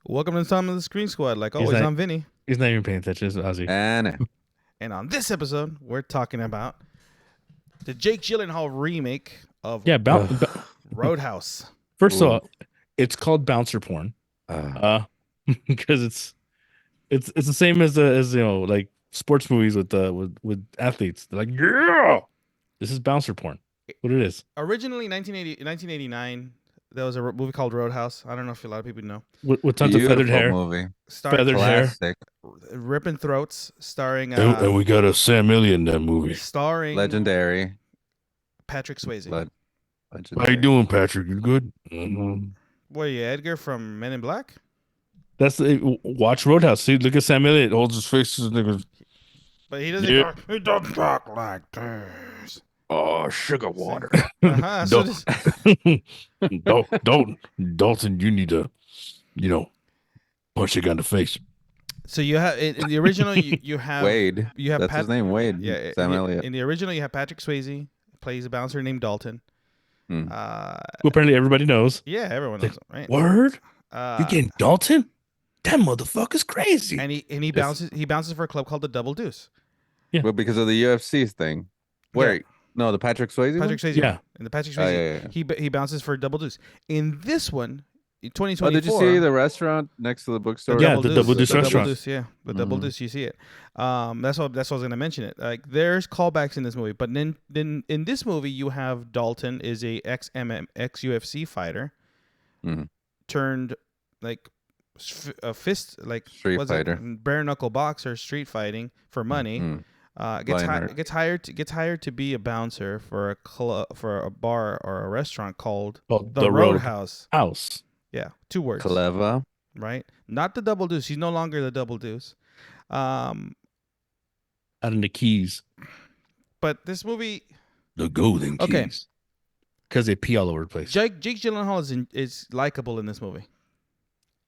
Welcome to Some of the Screen Squad. Like He's always, not- I'm Vinny. He's not even paying attention. It's Ozzy. And And on this episode, we're talking about the Jake Gyllenhaal remake of Yeah, Roadhouse. first of Ooh. all, it's called bouncer porn. uh, Because it's the same as like sports movies with athletes. They're like, yeah, this is bouncer porn. What it is Originally, 1989, there was a movie called Roadhouse. I don't know if a lot of people know. with tons of feathered beautiful hair. movie. Starring Feathered hair. Classic. Ripping Throats, starring And we got a Sam Elliott in that movie. starring Legendary. Patrick Swayze. Legendary. How you doing, Patrick? You good? Mm-hmm. What are you, Edgar from Men in Black? Watch Roadhouse. See, look at Sam Elliott. Holds his face to the niggas. But he doesn't. Yeah. He doesn't talk like this. Oh, sugar water. Uh-huh. So Dalton, you need to, punch a guy in the face. So you have in the original, you have Wade. You have That's his name, Wade. Yeah, Sam in, Elliott. in the original, you have Patrick Swayze plays a bouncer named Dalton. Hmm. Who apparently everybody knows. Yeah, everyone knows him, right? Word? Uh, You getting Dalton? That motherfucker's crazy. and he bounces for a club called the Double Deuce. Well, because of the UFC thing. Wait, no, the Patrick Swayze Patrick one? Swayze, Yeah. in the Patrick Oh, Swayze, yeah. he bounces for Double Deuce. In this one, in 2024. Oh, did you see the restaurant next to the bookstore? Yeah, the Double Deuce the restaurant. Double Deuce, yeah, the Double Mhm. Deuce. You see it. That's what I was gonna mention it. Like there's callbacks in this movie, but then in this movie you have Dalton is a ex UFC fighter, Mhm. turned like a fist like Street what's it? fighter. Bare knuckle boxer, street fighting for money. Mhm. Gets Lionheart. gets hired to be a bouncer for a for a bar or a restaurant called Called the Roadhouse. House. Yeah, 2 words. Clever. Right? Not the Double Deuce. He's no longer the Double Deuce. Out in the Keys. But this movie, The Golden Keys. Okay. Because they pee all over the place. Jake Gyllenhaal is likable in this movie.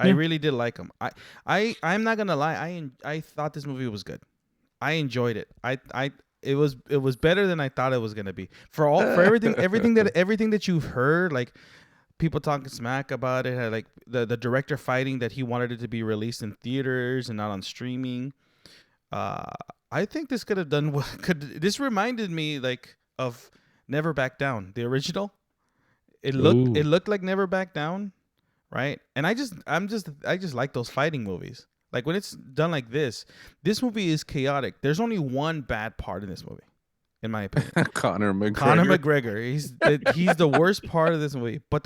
I Yeah. really did like him. I'm not gonna lie. I thought this movie was good. I enjoyed it. It was better than I thought it was gonna be. For everything that you've heard, like people talking smack about it, like the director fighting that he wanted it to be released in theaters and not on streaming. I think this could have done what this reminded me like of Never Back Down, the original. It looked like Never Back Down, right? And I just like those fighting movies. Like when it's done like this movie is chaotic. There's only one bad part in this movie, in my opinion. Conor McGregor. Conor McGregor. He's the worst part of this movie. But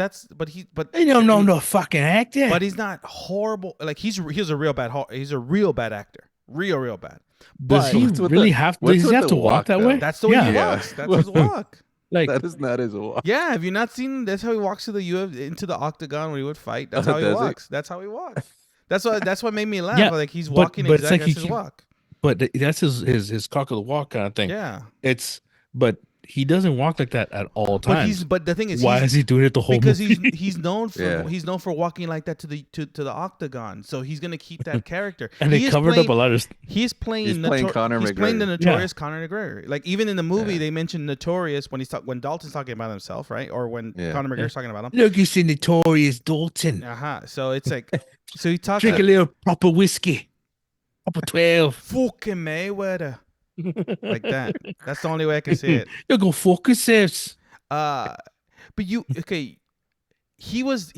They don't know no fucking actor. But he's not horrible. Like he's a real bad actor. Real bad. Does But he What's with really the- have? what's Does he with have the to walk walk, that though? way? that's the way he Yeah. walks. That's his walk. Like That is not his walk. Yeah, have you not seen? That's how he walks to the into the octagon when he would fight. That's how he Does he? walks. That's how he walks. That's what made me laugh. Yeah, Like he's but walking it's exactly like as he his walk. but that's his cock of the walk kind of thing. Yeah, But he doesn't walk like that at all times. but the thing is, Why is he doing it the whole because movie? he's known for Yeah. he's known for walking like that to the octagon. So he's gonna keep that character. And He they is covered playing- up a lot of. He's playing Conor He's playing the McGregor. notorious Conor McGregor. Like even in the movie, Yeah. they mentioned notorious when when Dalton's talking about himself, right? Or when Yeah. Conor McGregor's talking about him. Look, you see notorious Dalton. So it's like, so he talks Drink a little proper whiskey. Proper 12. fucking Mayweather like that. That's the only way I can say it. You go fuck yourselves. But he was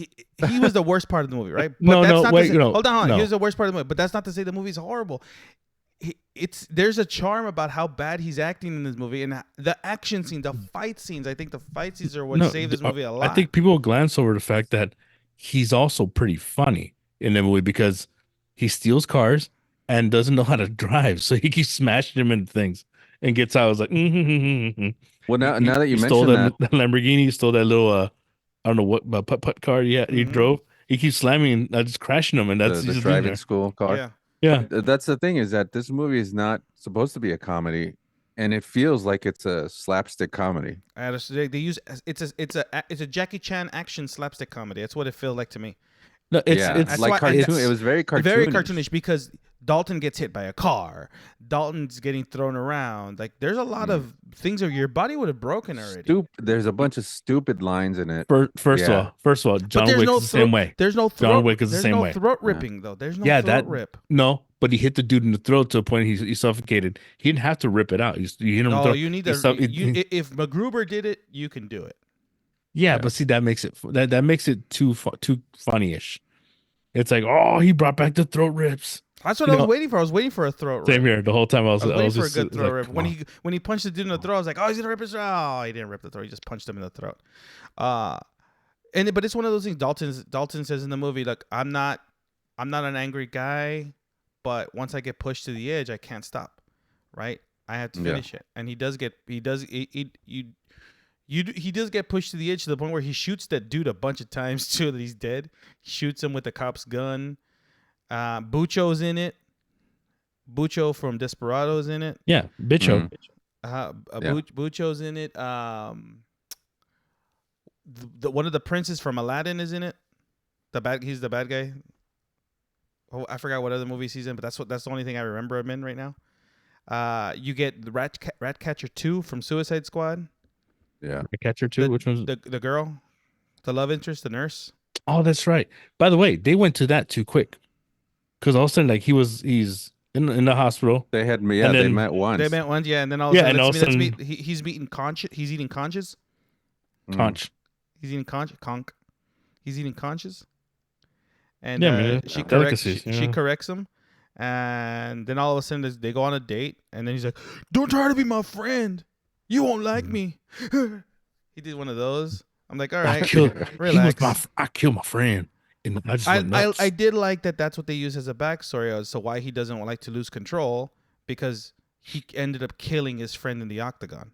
the worst part of the movie, right? But No, that's no, not wait, to say, no, hold on. no. Here's the worst part of the movie, but that's not to say the movie's horrible. There's a charm about how bad he's acting in this movie, and the action scene, the fight scenes. I think the fight scenes are what saved this movie a lot. I think people glance over the fact that he's also pretty funny in the movie because he steals cars and doesn't know how to drive, so he keeps smashing him into things and gets out. I was like, Well, now that you he stole mentioned that, that Lamborghini, he stole that little I don't know what putt car he Mhm. drove. He keeps slamming and just crashing him, and that's the he's just driving there. school car. yeah. Yeah, That's the thing is that this movie is not supposed to be a comedy, and it feels like it's a slapstick comedy. They use it's a Jackie Chan action slapstick comedy. That's what it feels like to me. no, It's it's why- like and cartoon. that's It was very cartoonish. Very cartoonish because Dalton gets hit by a car. Dalton's getting thrown around. Like there's a lot of things where your body would have broken already. There's a bunch of stupid lines in it. First Yeah. of all, John there's Wick no is the same throat- way. There's no throat. John Wick is the there's same no way. throat ripping though. There's no Yeah, throat that- rip. No, but he hit the dude in the throat to a point he suffocated. He didn't have to rip it out. You hit him. in the Oh, throat. you need He to. suff- If MacGruber did it, you can do it. Yeah, but see, that makes it that makes it too funny-ish. It's like, oh, he brought back the throat rips. That's what You I was know, waiting for. I was waiting for a throat rip. Same here. The whole time I was waiting for a just good throat like, rip. come When on. he punched the dude in the throat, I was like, oh, he's gonna rip his throat. Oh, he didn't rip the throat. He just punched him in the throat. But it's one of those things. Dalton says in the movie, like, I'm not an angry guy, but once I get pushed to the edge, I can't stop. Right? I have to finish it. And he does get pushed to the edge to the point where he shoots that dude a bunch of times too that he's dead. He shoots him with the cop's gun. Bucho's in it. Bucho from Desperado's in it. Yeah, Bicho. Bucho's in it. One of the princes from Aladdin is in it. He's the bad guy. Oh, I forgot what other movies he's in, but that's the only thing I remember him in right now. You get the Ratcatcher 2 from Suicide Squad. Yeah. Catcher too. Which one's the girl, the love interest, the nurse. Oh, that's right. By the way, they went to that too quick. Because all of a sudden, like he's in the hospital. They had And they then- met once. They met once, yeah, and then all of a Yeah, sudden, and all of a let's sudden- meet. He's eating conches. He's eating conches. Conch. He's eating conch. He's eating conches. And Yeah, man, she delicacies, she yeah. corrects him, and then all of a sudden they go on a date, and then he's like, "Don't try to be my friend. You won't like me." He did one of those. I'm like, all right, relax. I killed my friend. And I just went nuts. I did like that. That's what they use as a backstory as to why he doesn't like to lose control, because he ended up killing his friend in the octagon,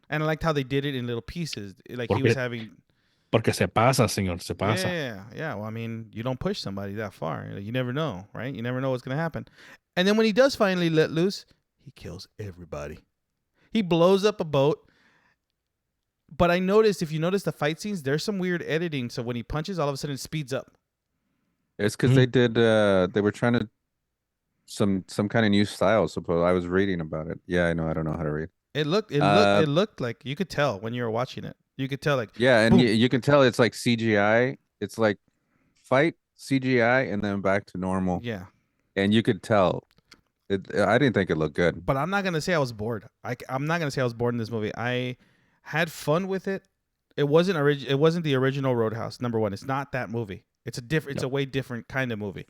and I liked how they did it in little pieces. Like he was having. Porque se pasa, señor, se pasa. Yeah. Well, I mean, you don't push somebody that far. You never know, right? You never know what's gonna happen. And then when he does finally let loose, he kills everybody. He blows up a boat. But I noticed, if you notice the fight scenes, there's some weird editing. So when he punches, all of a sudden it speeds up. It's because they did. They were trying to some kind of new style. Suppose I was reading about it. Yeah, I know. I don't know how to read. It looked like you could tell when you were watching it. You could tell, like, Yeah, and boom. you can tell it's like CGI. It's like fight CGI and then back to normal. Yeah. And you could tell. I didn't think it looked good. But I'm not gonna say I was bored. I'm not gonna say I was bored in this movie. I had fun with it. It wasn't It wasn't the original Roadhouse. Number one, it's not that movie. It's a different. It's a way different kind of movie.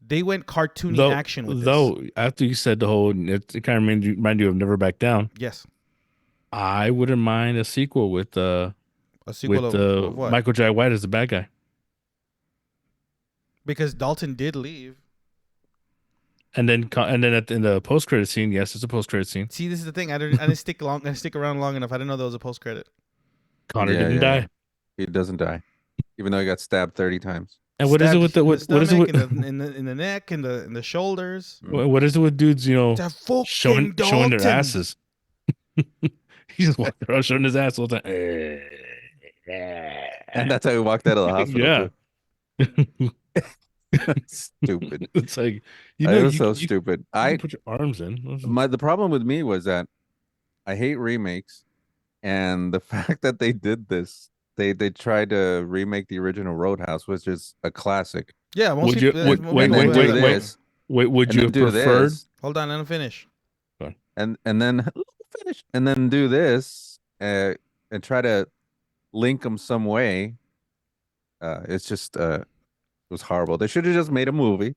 They went cartoony action with this. Though after you said the whole, it kind of remind you of Never Back Down. Yes. I wouldn't mind a sequel with A sequel of what? Michael Jai White as the bad guy. Because Dalton did leave. And then in the post credit scene, yes, it's a post credit scene. See, this is the thing. I didn't stick around long enough. I didn't know there was a post credit. Connor Yeah, didn't yeah. die. He doesn't die, even though he got stabbed 30 times. And what is it with the what is it stomach, with in the neck, in the shoulders? what is it with dudes? You know, That fucking showing their Dalton. asses. He's just walking around showing his ass all the time. And that's how he walked out of the hospital. Yeah. Too. Stupid. It's like It was so stupid. You can put your arms in. The problem with me was that I hate remakes, and the fact that they did this, they tried to remake the original Roadhouse, which is a classic. Yeah, most Would you- people- would- most wait, people And then wait, do do wait. that. this, Would and you then have do preferred? this, Hold on, let him finish. and then finish, and then do this, and try to link them some way. It's just it was horrible. They should have just made a movie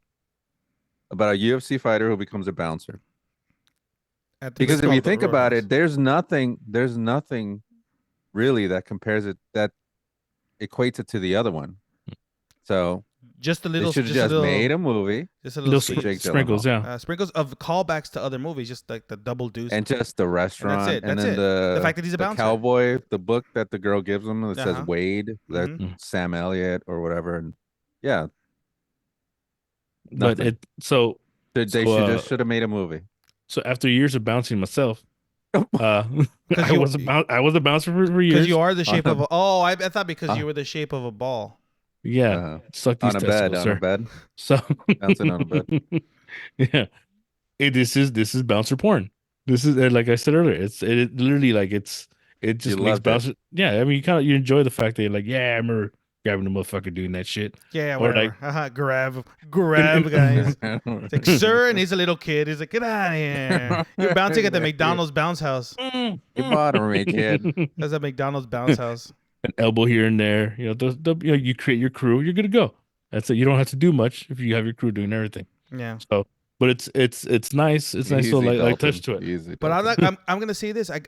about a UFC fighter who becomes a bouncer. Because if you think about it, there's nothing really that compares it, that equates it to the other one. So just a they little, should have just just a little, made a movie just a Little little Jake sprinkles, Gyllenhaal. yeah. sprinkles of callbacks to other movies, just like the double deuce. and just the restaurant, it, and that's then it. the The fact that he's a the bouncer. cowboy, the book that the girl gives him that Uh-huh. says Wade, that Mhm. Sam Elliott or whatever, and yeah, But nothing. so should have made a movie. so after years of bouncing myself, I you- was a bouncer for years. Because you are the shape On of a- a. Oh, I thought because you were the shape of a ball. Yeah, suck these On a bed, testicles, on sir. a bed. So Bouncing on a bed. Yeah, this is bouncer porn. This is like I said earlier. It literally like it just You makes loved it. bouncer. Yeah, I mean you enjoy the fact that you're like, yeah, I remember grabbing the motherfucker doing that shit. Yeah, Or whatever. like- Grab, and- guys. It's like, sir, and he's a little kid. He's like, get out of here. You're bouncing at the McDonald's bounce house. You bother me, kid. That's a McDonald's bounce house. An elbow here and there. You know, you know, you create your crew, you're good to go. That's it. You don't have to do much if you have your crew doing everything. Yeah. So, but it's nice. It's nice to Easy, like Dalton. touch to it. Easy, But Dalton. I'm gonna say this. I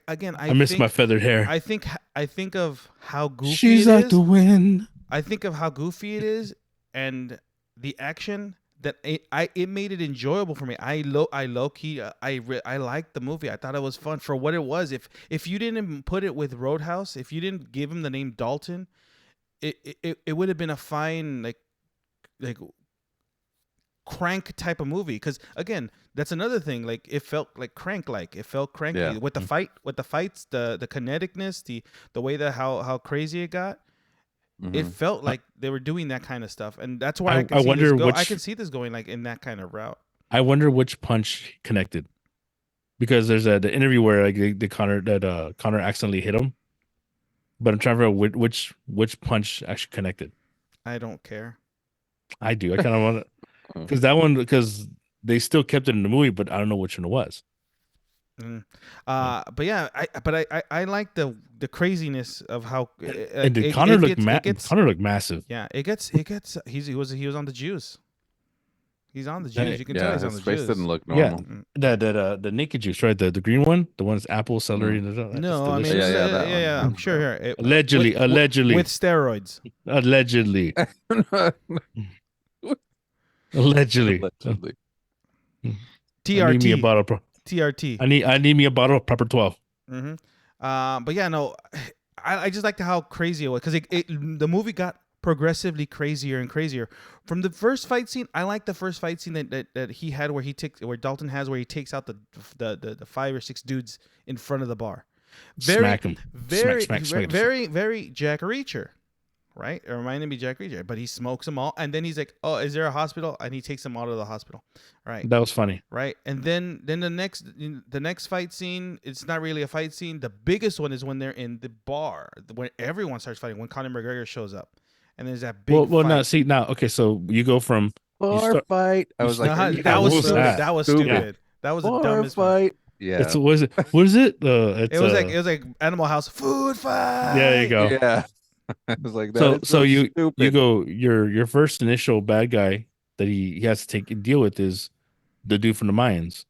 miss think, my feathered hair. I think of how goofy She's it out is. to win. I think of how goofy it is and the action that it made it enjoyable for me. I low key I liked the movie. I thought it was fun for what it was. If you didn't put it with Roadhouse, if you didn't give him the name Dalton, it would have been a fine like Crank type of movie. Because again, that's another thing. Like it felt like Crank. Like it felt cranky Yeah. with the fights, the kineticness, the way that how crazy it got. It Mhm. felt like they were doing that kind of stuff, and that's why I I can see wonder this go. I which- can see this going like in that kind of route. I wonder which punch connected, because there's the interview where like the Connor accidentally hit him, but I'm trying to figure out which punch actually connected. I don't care. I do. I kind of want to, because that one, because they still kept it in the movie, but I don't know which one it was. But yeah, I like the craziness of how And did Connor look massive? Yeah, it gets he was on the juice. He's on the juice. You can tell Yeah, he's on his the face juice. didn't look Yeah. normal. The naked juice, right? The green one, the one that's apple, celery. No, I mean, Yeah, yeah, that one. yeah, I'm sure. Here, Allegedly, with steroids. allegedly. Allegedly. Allegedly. I need me a TRT. bottle. TRT. I need me a bottle of proper 12. Mm-hmm. But yeah, no, I just liked how crazy it was because the movie got progressively crazier and crazier. From the first fight scene, I like the first fight scene that he had where Dalton has where he takes out the 5 or 6 dudes in front of the bar. Smack 'em. Very, Smack, smack, smack. very, very Jack Reacher. Right? It reminded me of Jack Reacher, but he smokes them all, and then he's like, "Oh, is there a hospital?" And he takes them out of the hospital. Right? That was funny. Right, and then the next fight scene, it's not really a fight scene. The biggest one is when they're in the bar, when everyone starts fighting, when Conor McGregor shows up, and there's that big. Well, fight. now see now. Okay, so you go from Bar fight. I was like, Nah, are you that was what was stupid. that? That was Stupid. stupid. That was the bar dumbest one. fight? Yeah. it's what is it? It's, It was like Animal House food fight. yeah, there you go. Yeah. I was like, that So is so you stupid. go your first initial bad guy that he has to deal with is the dude from the Mayans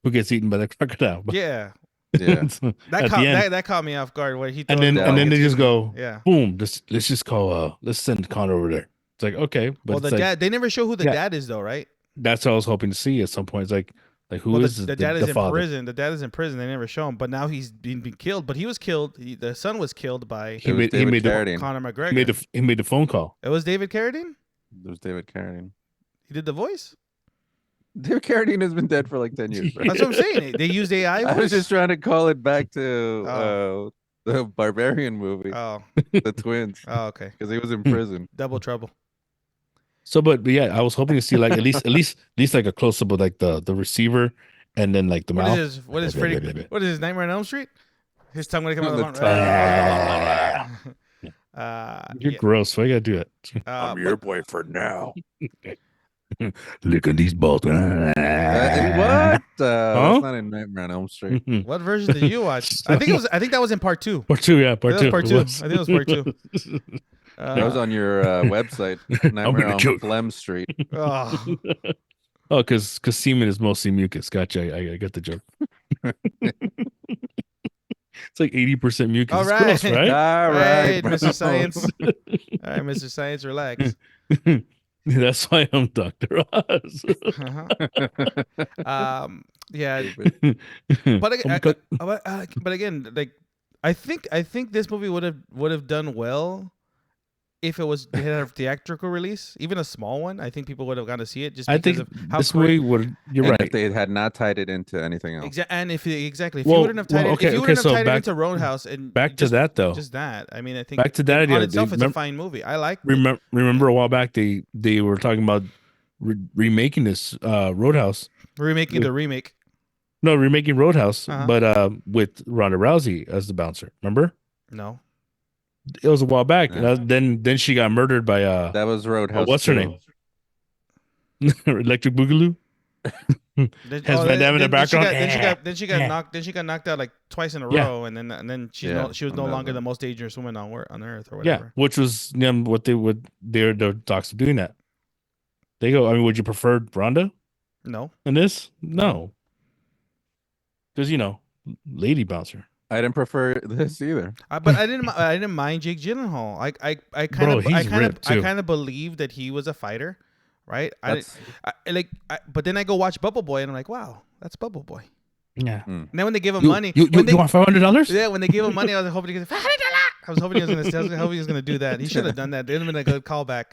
who gets eaten by the crocodile. Yeah, Yeah. that caught me off guard when he. and then down, they gets just eaten. go Yeah. boom. Let's just call let's send Connor over there. It's like okay, but Well, it's the like, dad. They never show who the Yeah. dad is though, right? that's what I was hoping to see at some point. It's like who Well, is the dad is in father? prison. The dad is in prison. They never show him, but now he's been killed. But he was killed. The son was killed by He It was made David the Carradine. Conor McGregor. he made the phone call. It was David Carradine. It was David Carradine. He did the voice. David Carradine has been dead for like 10 years. Right? That's what I'm saying. They used AI. I was voice? just trying to call it back to the Barbarian movie, Oh, the twins, oh, okay. because he was in prison. Double trouble. So, but yeah, I was hoping to see like at least like a close up of like the receiver, and then like the What mouth. is his? What is Freddy? What is his Nightmare on Elm Street? His tongue when it comes The out the front. You're Yeah. gross. Why you gotta do it? But- boyfriend now. Look at these balls. What? That's not in Nightmare on Elm Street. what version did you watch? I think that was in part 2. Part 2, yeah, part That 2. was part It 2. was. I think it was part 2. That was on your website, Nightmare gonna on kill- Flem Street. Oh, Oh, because semen is mostly mucus. Gotcha. I got the joke. It's like 80% mucus. All It's right. gross, right? All right, Mr. bro. Science. All right, Mr. Science, relax. That's why I'm Dr. Oz. Yeah, Stupid. but Oh my God. but again, like I think this movie would have done well if it had a theatrical release, even a small one. I think people would have gone to see it just I because think of how this movie would. You're And right. if they had not tied it into anything else. And if you Well, wouldn't have tied well, it, okay, if you okay, wouldn't so have tied back- it into Roadhouse and Back to just, that though. just that, I mean, I think Back to that idea. on itself, it's a Remember, fine movie. I like. remember a while back they were talking about remaking this Roadhouse. Remaking the remake. No, remaking Roadhouse, Uh-huh. but with Ronda Rousey as the bouncer. Remember? No. It was a while back. Yeah. Then she got murdered by That was Roadhouse. what's her 2. name? Electric Boogaloo. Has Van Damme in the background. Then she got knocked out like twice in a Yeah. row, and then she Yeah, was no on that longer one. the most dangerous woman on Earth or Yeah, whatever. which was what their docs are doing that. They go, I mean, would you prefer Ronda No. in this? No. Because lady bouncer. I didn't prefer this either. But I didn't mind Jake Gyllenhaal. I kind Bro, of he's ripped, too. believed that he was a fighter, right? That's, But then I go watch Bubble Boy and I'm like, wow, that's Bubble Boy. Yeah. And then when they gave him You, money, you, when you, they, you want $500? yeah, when they gave him money, I was hoping he was $500. I was hoping he was gonna do that. He should have done that. It would have been a good callback.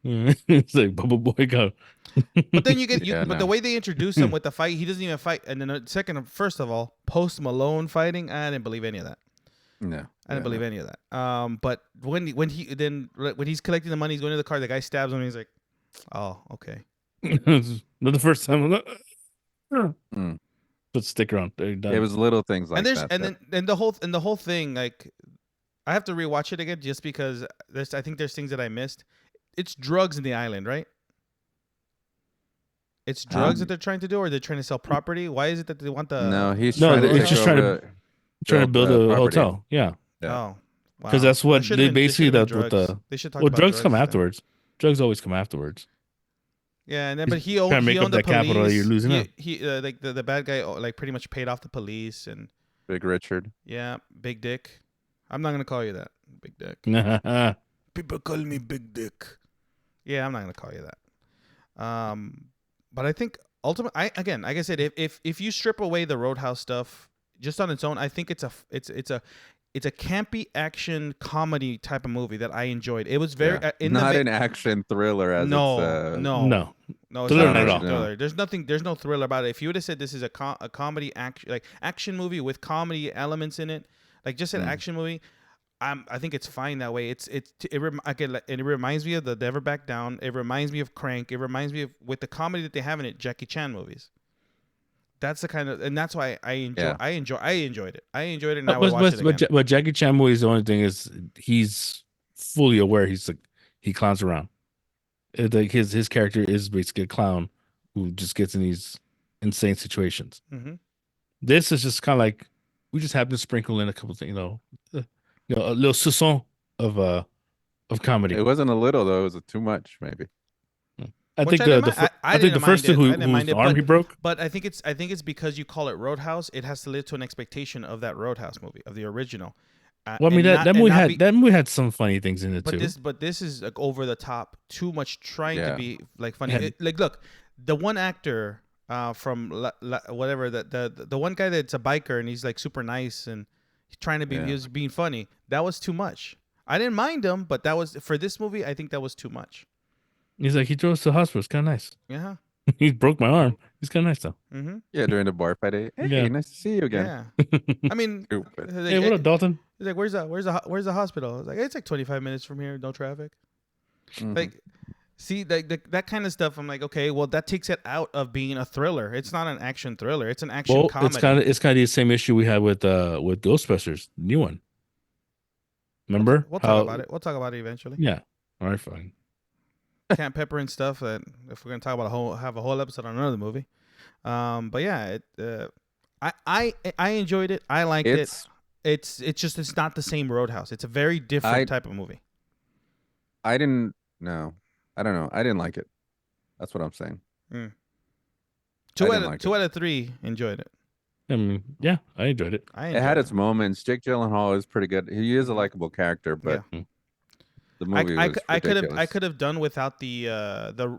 It's like Bubble Boy go. But then you get, Yeah, but no. the way they introduce him with the fight, he doesn't even fight. And then first of all, Post Malone fighting, I didn't believe any of that. no. I didn't believe any of that. But when he's collecting the money, he's going to the car. The guy stabs him. And he's like, "Oh, okay." Not the first time. Mm. Put sticker on. There, done. It was little things like And there's that. and the whole thing, like, I have to rewatch it again just because I think there's things that I missed. It's drugs in the island, right? It's drugs that they're trying to do, or they're trying to sell property. Why is it that they want the? no, he's No, trying to it's take just trying to- over trying to build the a property. hotel. Yeah. Yeah. Oh, wow. Because that's what There should've they been- there basically should've been with drugs. the They should talk well, about drugs come then. afterwards. Drugs always come afterwards. Yeah, and then He's but he owned, trying to make he up owned the that capital that police. you're losing out. He like the bad guy like pretty much paid off the police, and Big Richard. yeah, Big Dick. I'm not gonna call you that, Big Dick. People call me Big Dick. Yeah, I'm not gonna call you that. But I think ultimately, like I said, if you strip away the Roadhouse stuff just on its own, I think it's a campy action comedy type of movie that I enjoyed. It was very Not an action thriller as no, it's no, it's Thriller not not an at action all. thriller. There's no thriller about it. If you would have said this is a comedy action movie with comedy elements in it, like just an action movie, I think it's fine that way. It reminds me of the Never Back Down. It reminds me of Crank. It reminds me of with the comedy that they have in it, Jackie Chan movies. That's the kind of, and that's why I enjoyed it. I enjoyed it, and I would watch it again. But Jackie Chan movies, the only thing is he's fully aware he clowns around. Like his character is basically a clown who just gets in these insane situations. Mm-hmm. This is just kind of like we just happen to sprinkle in a couple things, a little soupçon of comedy. It wasn't a little though. It was too much, maybe. I Which think I the first two I didn't whose mind it, arm he broke. But I think it's because you call it Roadhouse, it has to live to an expectation of that Roadhouse movie, of the original. Well, I mean that movie had some funny things in it too. But this is like over the top, too much trying to be like funny. Yeah. Like look, the one actor from whatever the one guy that's a biker and he's like super nice and he's trying to be he was being funny. That was too much. I didn't mind him, but that was for this movie. I think that was too much. He's like, he drove us to the hospital. It's kind of nice. Yeah. He broke my arm. He's kind of nice though. Mm-hmm. Yeah, during the bar fight. Hey, Yeah. nice to see you again. Yeah. I mean, Stupid. like, Hey, what up, Dalton? he's like, where's the hospital? I was like, it's like 25 minutes from here, no traffic. Mhm. Like, see, that kind of stuff. I'm like, okay, well, that takes it out of being a thriller. It's not an action thriller. It's an action comedy. It's kind of the same issue we had with Ghostbusters, the new one. Remember? We'll talk about it. We'll talk about it eventually. Yeah. All right, fine. Camp Pepper and stuff. That if we're gonna talk about have a whole episode on another movie. But yeah, I enjoyed it. I liked it. It's just it's not the same Roadhouse. It's a very different type of movie. I didn't. No, I don't know. I didn't like it. That's what I'm saying. Two out of three enjoyed it. I mean, yeah, I enjoyed it. It had its moments. Jake Gyllenhaal is pretty good. He is a likable character, but the movie was ridiculous. I could have done without the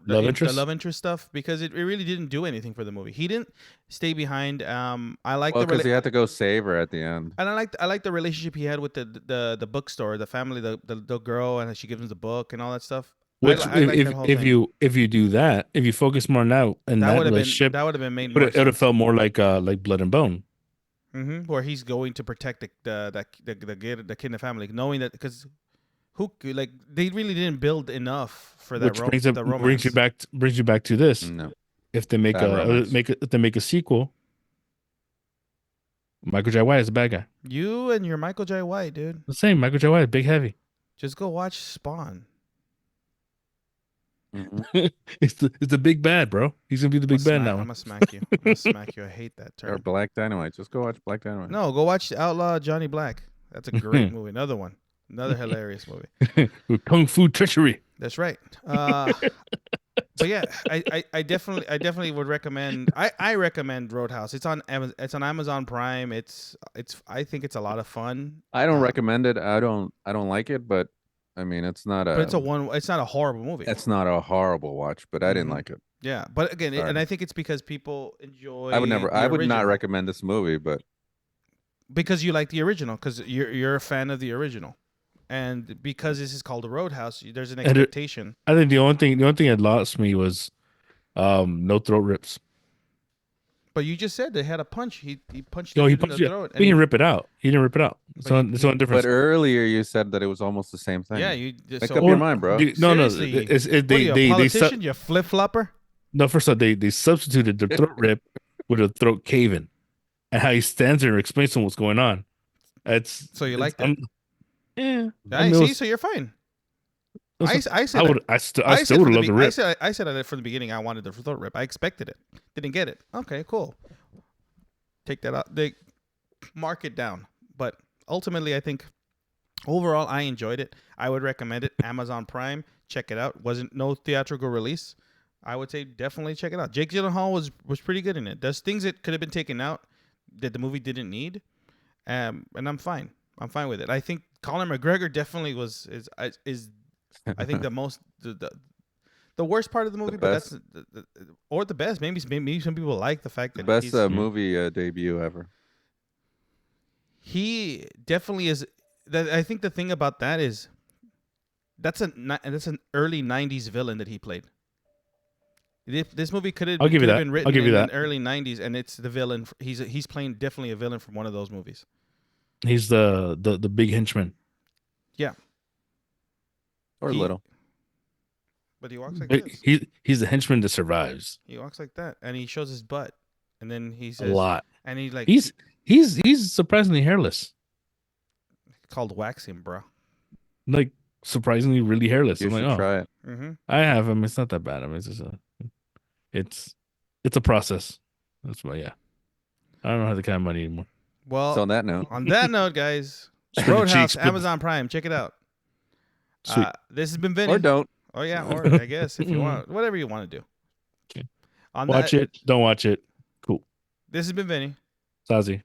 love interest stuff because it really didn't do anything for the movie. He didn't stay behind. I like because he had to go save her at the end. And I like the relationship he had with the bookstore, the family, the girl, and she gives him the book and all that stuff. Which if you do that, if you focus more on that and that relationship, that would have been made. But it would have felt more like Blood and Bone. Mm-hmm. Where he's going to protect the kid in the family, knowing that because like they really didn't build enough for that. Which The romance. brings you back to this. No. If they make Bad romance. if they make a sequel, Michael J. White is a bad guy. You and your Michael J. White, dude. The same. Michael J. White, big heavy. Just go watch Spawn. Mhm. It's the big bad, bro. He's gonna be the big bad now. I'm gonna smack you. I'm gonna smack you. I hate that Or term. Black Dynamite. Just go watch Black Dynamite. No, go watch Outlaw Johnny Black. That's a great movie. Another one. Another hilarious movie. With Kung Fu treachery. That's right. But yeah, I definitely would recommend. I recommend Roadhouse. It's on Amazon Prime. I think it's a lot of fun. I don't recommend it. I don't like it, but I mean, it's not a. But it's not a horrible movie. It's not a horrible watch, but I didn't Mhm. like it. Yeah, but again, Sorry. and I think it's because people enjoy. I would never. the I would not original. recommend this movie, but Because you like the original, because you're a fan of the original, and because this is called a Roadhouse, there's an And it- expectation. I think the only thing that lost me was no throat rips. But you just said they had a punch. He punched. No, the he dude in punched the it. throat. He didn't rip it out. He didn't rip it out. It's But on it's on difference. but earlier you said that it was almost the same thing. Yeah, you. Make So, up your mind, bro. No. Seriously? It's, it, What are you, a they politician? You flip flopper. no. First off, they substituted the throat rip with a throat caving, and how he stands there and explains to him what's going on. It's So you it's- like that? Yeah, I I mean, it see. was- So you're fine. it was- I said. I that- would. I still I said would from love the the be- rip. I said it from the beginning. I wanted the throat rip. I expected it. Didn't get it. Okay, cool. Take that out. They mark it down. But ultimately, I think overall, I enjoyed it. I would recommend it. Amazon Prime. Check it out. Wasn't no theatrical release. I would say definitely check it out. Jake Gyllenhaal was pretty good in it. There's things that could have been taken out that the movie didn't need, and I'm fine. I'm fine with it. I think Colin McGregor definitely is I think the most the worst part of the movie, but that's best. or the best. Maybe some people like the fact The that best he's- movie debut ever. he definitely is. That I think the thing about that is that's an early '90s villain that he played. This movie could have I'll give you that. been written I'll give you in that. the early '90s, and it's the villain. He's playing definitely a villain from one of those movies. He's the big henchman. Or He- little. But he walks like But this. he's the henchman that survives He walks like that, and he shows his butt, and then he a says, lot. and he like He's surprisingly hairless. called waxing, bro. Like surprisingly really hairless. You I'm should like, oh, try it. Mm-hmm. I have him. It's not that bad. I mean, it's just it's a process. That's why, yeah. I don't have the kind of money anymore. Well, So on that note, on that note, guys, Spread the Roadhouse, cheeks, Amazon Prime, check it out. Sweet. This has been Vinny. or don't. Oh yeah, or I guess if you want, whatever you want to do. Okay. On Watch that, it. Don't watch it. Cool. This has been Vinny. Sazi.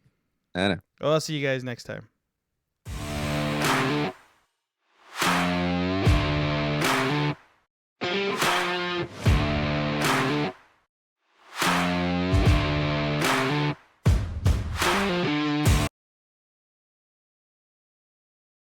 Anna. Well, I'll see you guys next time.